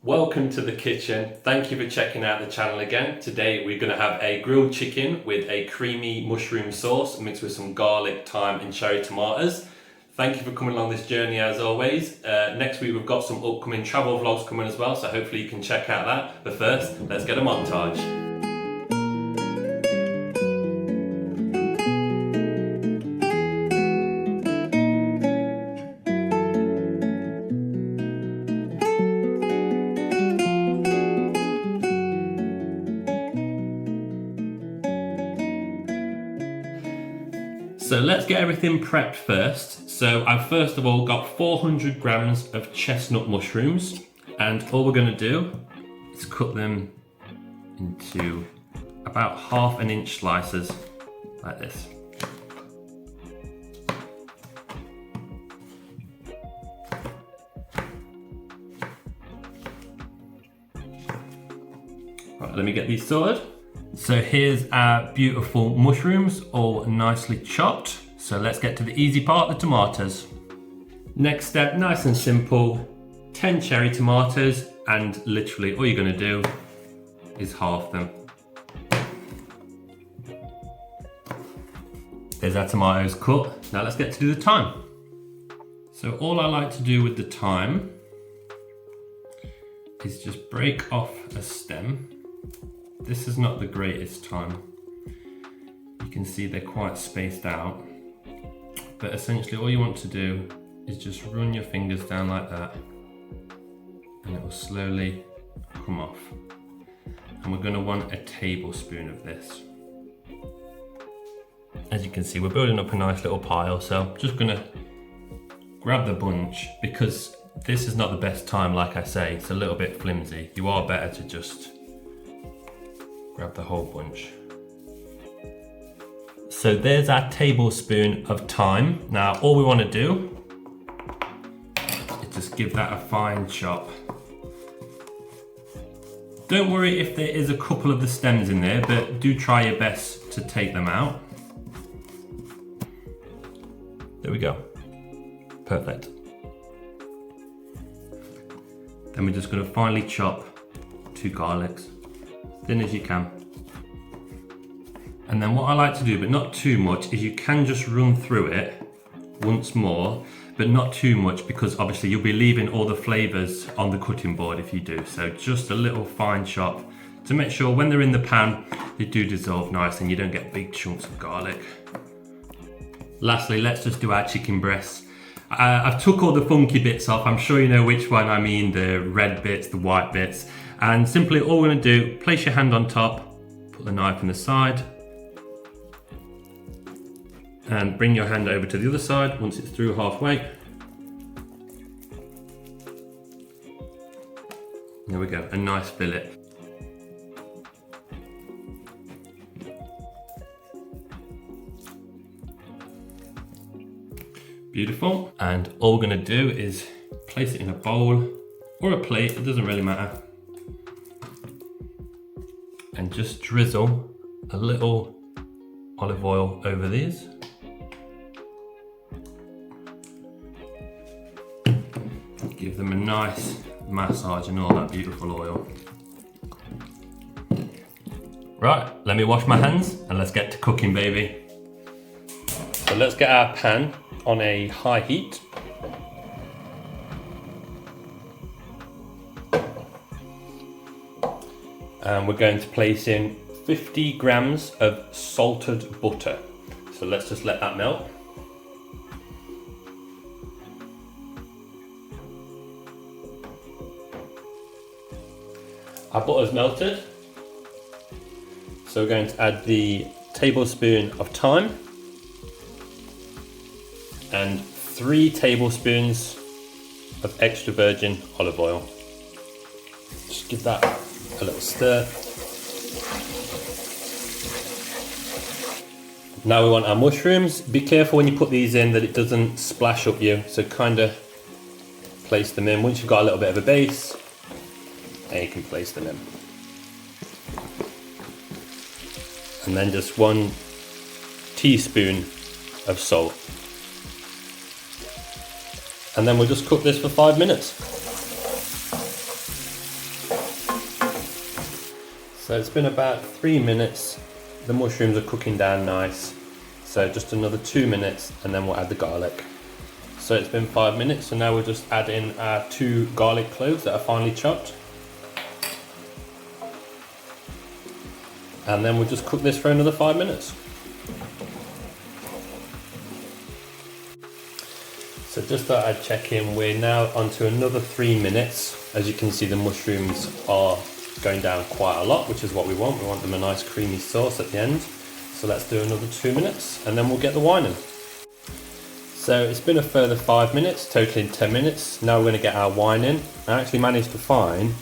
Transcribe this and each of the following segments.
Welcome to the kitchen. Thank you for checking out the channel again. Today we're going to have a grilled chicken with a creamy mushroom sauce mixed with some garlic, thyme and cherry tomatoes. Thank you for coming along this journey as always. Next week we've got some upcoming travel vlogs coming as well, so hopefully you can check out that. But first, let's get a montage. So let's get everything prepped first. So I've first of all got 400 grams of chestnut mushrooms, and all we're going to do is cut them into about 1/2 inch slices like this. Right, let me get these sorted. So here's our beautiful mushrooms, all nicely chopped. So let's get to the easy part, the tomatoes. Next step, nice and simple, 10 cherry tomatoes, and literally all you're gonna do is halve them. There's our tomatoes cut. Now let's get to do the thyme. So all I like to do with the thyme is just break off a stem. This is not the greatest thyme. You can see they're quite spaced out. But essentially all you want to do is just run your fingers down like that and it will slowly come off. And we're going to want a tablespoon of this. As you can see, we're building up a nice little pile, so I'm just going to grab the bunch. Because this is not the best thyme, like I say, it's a little bit flimsy. You are better to just grab the whole bunch. So there's our tablespoon of thyme. Now all we want to do is just give that a fine chop. Don't worry if there is a couple of the stems in there, but do try your best to take them out. There we go. Perfect. Then we're just going to finely chop 2 garlics. Thin as you can. And then what I like to do, but not too much, is you can just run through it once more, but not too much, because obviously you'll be leaving all the flavors on the cutting board if you do. So just a little fine chop to make sure when they're in the pan, they do dissolve nice and you don't get big chunks of garlic. Lastly, let's just do our chicken breasts. I've took all the funky bits off. I'm sure you know which one I mean, the red bits, the white bits. And simply all we're going to do, place your hand on top, put the knife on the side, and bring your hand over to the other side once it's through halfway. There we go, a nice fillet. Beautiful. And all we're going to do is place it in a bowl or a plate, it doesn't really matter. And just drizzle a little olive oil over these. Give them a nice massage in all that beautiful oil. Right, let me wash my hands and let's get to cooking, baby. So let's get our pan on a high heat. And we're going to place in 50 grams of salted butter. So let's just let that melt. Our butter's melted. So we're going to add the tablespoon of thyme and 3 tablespoons of extra virgin olive oil. Just give that a little stir. Now we want our mushrooms. Be careful when you put these in that it doesn't splash up you, so kind of place them in. Once you've got a little bit of a base, then you can place them in. And then just 1 teaspoon of salt. And then we'll just cook this for 5 minutes. So it's been about 3 minutes. The mushrooms are cooking down nice. So just another 2 minutes and then we'll add the garlic. So it's been 5 minutes, so now we'll just add in our 2 garlic cloves that are finely chopped. And then we'll just cook this for another 5 minutes. So just thought I'd check in, we're now on to another 3 minutes. As you can see, the mushrooms are going down quite a lot, which is what we want. We want them a nice creamy sauce at the end. So let's do another 2 minutes and then we'll get the wine in. So it's been a further 5 minutes, totaling 10 minutes. Now we're going to get our wine in. I actually managed to find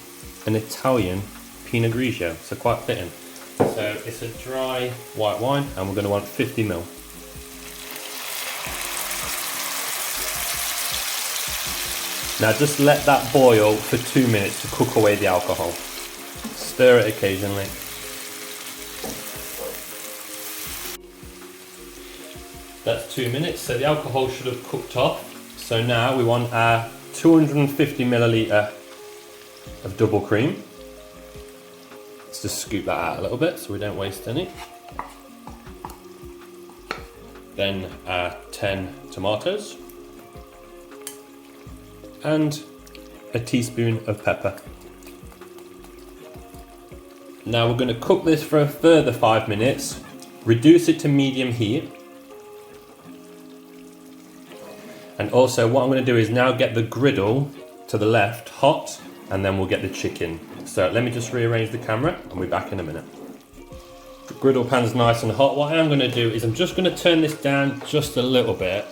an Italian Pinot Grigio, so quite fitting. So it's a dry white wine and we're going to want 50 ml. Now just let that boil for 2 minutes to cook away the alcohol. Stir it occasionally. That's 2 minutes, so the alcohol should have cooked off. So now we want our 250 milliliter of double cream. Let's just scoop that out a little bit so we don't waste any. Then our 10 tomatoes. And a teaspoon of pepper. Now we're going to cook this for a further 5 minutes. Reduce it to medium heat. And also what I'm going to do is now get the griddle to the left hot, and then we'll get the chicken. So let me just rearrange the camera and we'll be back in a minute. The griddle pan's nice and hot. What I am going to do is I'm just going to turn this down just a little bit.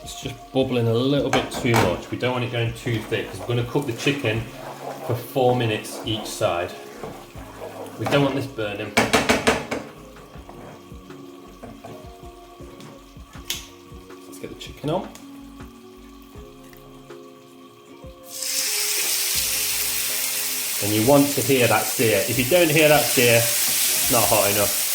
It's just bubbling a little bit too much. We don't want it going too thick because we're going to cook the chicken for 4 minutes each side. We don't want this burning. Let's get the chicken on. And you want to hear that sear. If you don't hear that sear, it's not hot enough.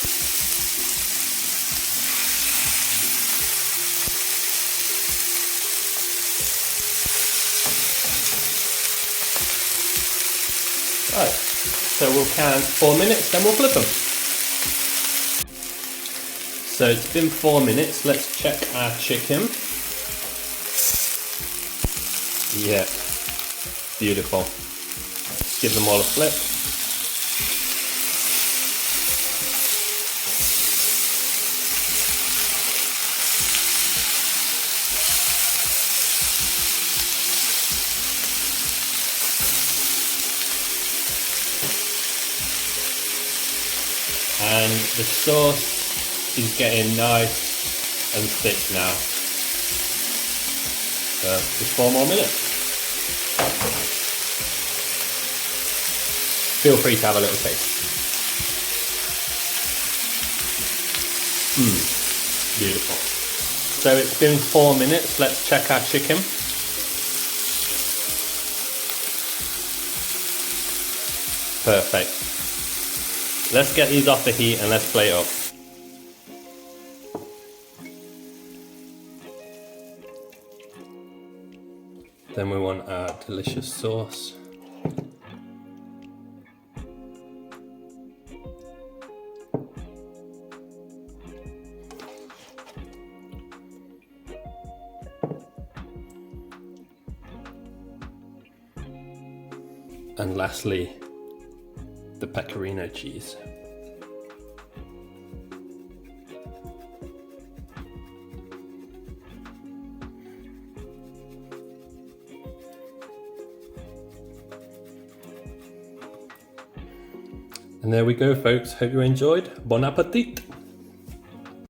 Right, so we'll count 4 minutes, then we'll flip them. So it's been 4 minutes, let's check our chicken. Yeah, beautiful. Let's give them all a flip. And the sauce is getting nice and thick now. So just 4 more minutes. Feel free to have a little taste. Beautiful. So it's been 4 minutes. Let's check our chicken. Perfect. Let's get these off the heat and let's plate up. Then we want our delicious sauce. And lastly, the Pecorino cheese. And there we go, folks. Hope you enjoyed. Bon appetit.